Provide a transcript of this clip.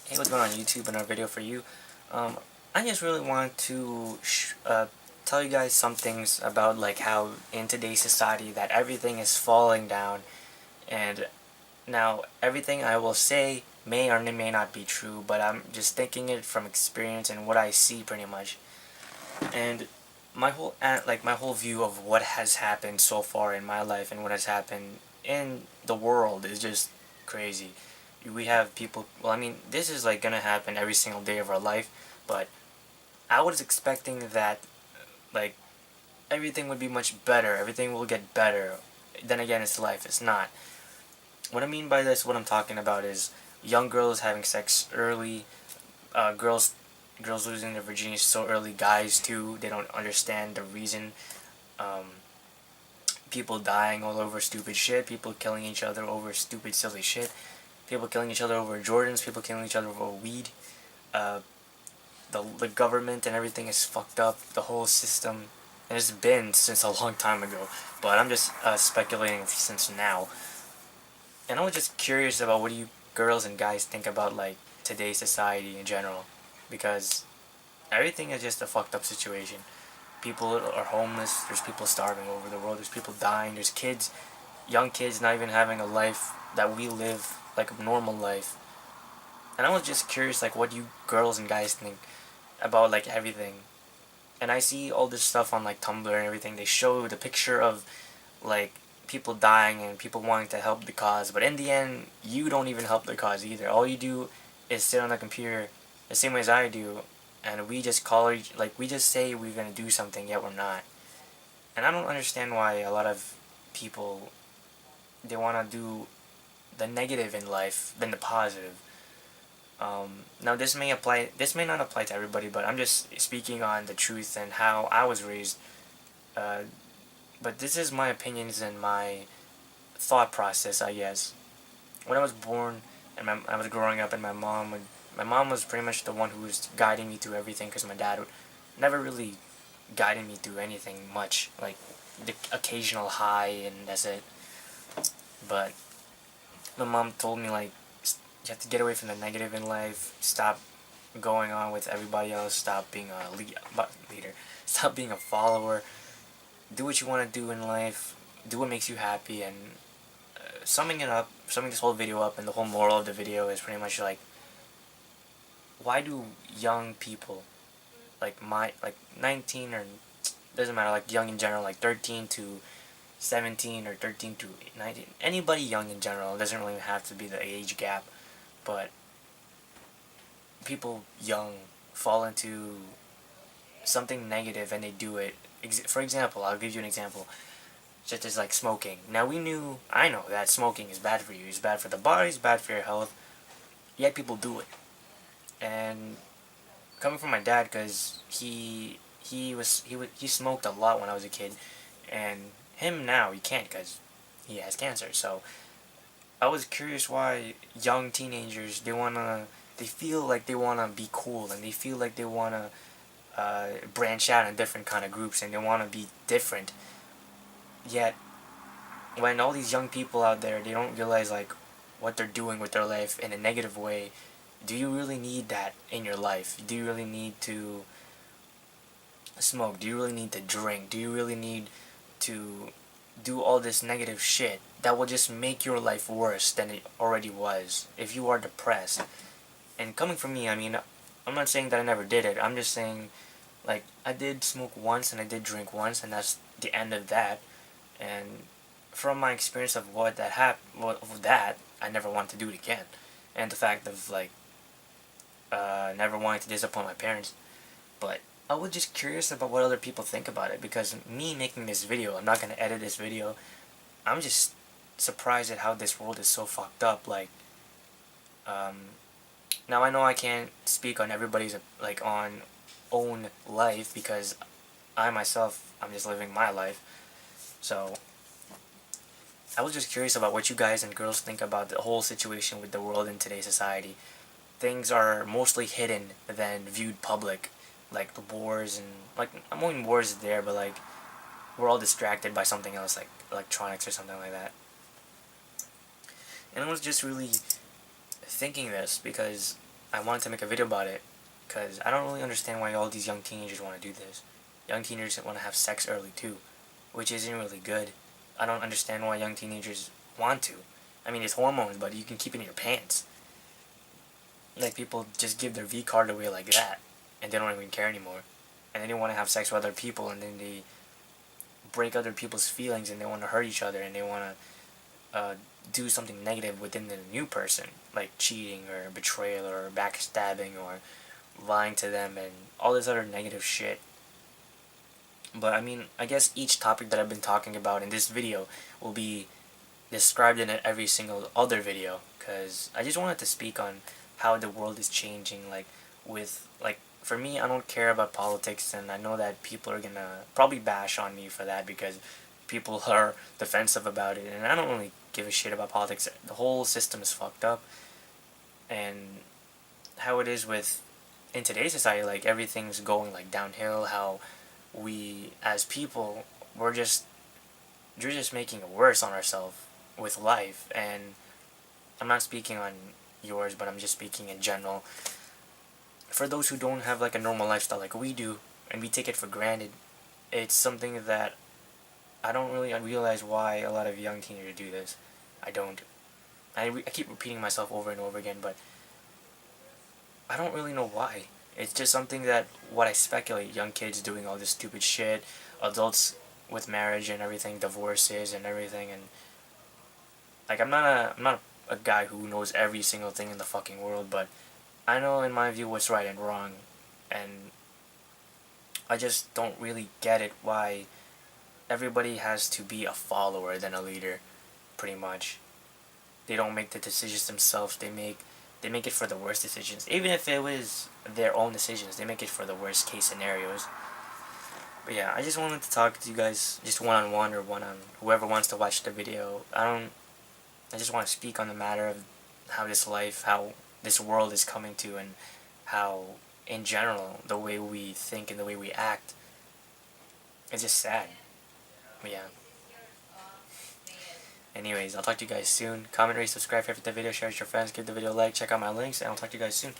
Hey, what's going on YouTube? Another video for you. I just really want to tell you guys some things about like how in today's society that everything is falling down, and now everything I will say may or may not be true, but I'm just thinking it from experience and what I see pretty much. And my whole view of what has happened so far in my life and what has happened in the world is just crazy. We have people, well, I mean, this is like gonna happen every single day of our life, but I was expecting that like everything would be much better, everything will get better. Then again, it's life. It's not. What I mean by this, what I'm talking about is young girls having sex early, girls losing their virginity so early, guys too, they don't understand the reason. um, People dying all over stupid shit, people killing each other over stupid silly shit, people killing each other over Jordans, people killing each other over weed. uh, the government and everything is fucked up, the whole system, and it's been since a long time ago, but I'm just speculating since now. And I was just curious about what you girls and guys think about like today's society in general, because everything is just a fucked up situation. People are homeless. There's people starving over the world. There's people dying. There's kids, young kids, not even having a life that we live, like a normal life. And I was just curious, like, what you girls and guys think about like everything. And I see all this stuff on like Tumblr and everything. They show the picture of like people dying and people wanting to help the cause, but in the end, you don't even help the cause either. All you do is sit on the computer the same way as I do, and we just we just say we're gonna do something, yet we're not. And I don't understand why a lot of people, they wanna do the negative in life than the positive. Now this may apply. This may not apply to everybody, but I'm just speaking on the truth and how I was raised. Uh, but this is my opinions and my thought process, I guess. When I was born and I was growing up, and my mom was pretty much the one who was guiding me through everything, because my dad would never really guided me through anything much, like the occasional high and that's it. But my mom told me like you have to get away from the negative in life, stop going on with everybody else, stop being a leader, stop being a follower, do what you want to do in life, do what makes you happy. And summing this whole video up, and the whole moral of the video is pretty much like, why do young people like 19, or doesn't matter, like young in general, like 13 to 17 or 13 to 19, anybody young in general, it doesn't really have to be the age gap, but people young fall into something negative and they do it. For example, I'll give you an example, such as like smoking. Now I know that smoking is bad for you, it's bad for the body, it's bad for your health, yet people do it. And coming from my dad, because he smoked a lot when I was a kid, and him now he can't because he has cancer. So I was curious why young teenagers, they feel like they wanna be cool, and they feel like they wanna branch out in different kind of groups, and they wanna be different. Yet when all these young people out there, they don't realize like what they're doing with their life in a negative way. Do you really need that in your life? Do you really need to smoke? Do you really need to drink? Do you really need to do all this negative shit that will just make your life worse than it already was if you are depressed? And coming from me, I mean, I'm not saying that I never did it. I'm just saying, like, I did smoke once and I did drink once, and that's the end of that. And from my experience of that, I never want to do it again. And the fact of like never wanting to disappoint my parents. But I was just curious about what other people think about it, because me making this video, I'm not gonna edit this video. I'm just surprised at how this world is so fucked up. Like, um, now I know I can't speak on everybody's like on own life, because I myself, I'm just living my life. So I was just curious about what you guys and girls think about the whole situation with the world in today's society. Things are mostly hidden than viewed public, like the wars, and like, I mean, wars is there, but like we're all distracted by something else, like electronics or something like that. And I was just really thinking this because I wanted to make a video about it because I don't really understand why all these young teenagers want to do this. Young teenagers want to have sex early too, which isn't really good. I don't understand why young teenagers want to. I mean, it's hormones, but you can keep it in your pants. Like, people just give their V card away like that, and they don't even care anymore. And then they want to have sex with other people, and then they break other people's feelings, and they want to hurt each other, and they want to do something negative within the new person, like cheating or betrayal or backstabbing or lying to them and all this other negative shit. But I mean, I guess each topic that I've been talking about in this video will be described in every single other video, because I just wanted to speak on how the world is changing. Like, with, like, for me, I don't care about politics, and I know that people are gonna probably bash on me for that because people are defensive about it, and I don't really give a shit about politics. The whole system is fucked up, and how it is with in today's society, like, everything's going like downhill. How we as people, we're just making it worse on ourselves with life. And I'm not speaking on yours, but I'm just speaking in general. For those who don't have like a normal lifestyle like we do, and we take it for granted, it's something that I don't really realize why a lot of young teenagers do this. I don't. I keep repeating myself over and over again, but I don't really know why. It's just something that, what I speculate, young kids doing all this stupid shit, adults with marriage and everything, divorces and everything, and like, I'm not a guy who knows every single thing in the fucking world, but I know in my view what's right and wrong, and I just don't really get it why everybody has to be a follower than a leader, pretty much. They don't make the decisions themselves. They make it for the worst decisions. Even if it was their own decisions, they make it for the worst case scenarios. But yeah, I just wanted to talk to you guys just one on one, or one on whoever wants to watch the video. I just want to speak on the matter of how this world is coming to, and how, in general, the way we think and the way we act, it's just sad. But yeah. Anyways, I'll talk to you guys soon. Comment, rate, subscribe, favorite the video, share it with your friends, give the video a like, check out my links, and I'll talk to you guys soon.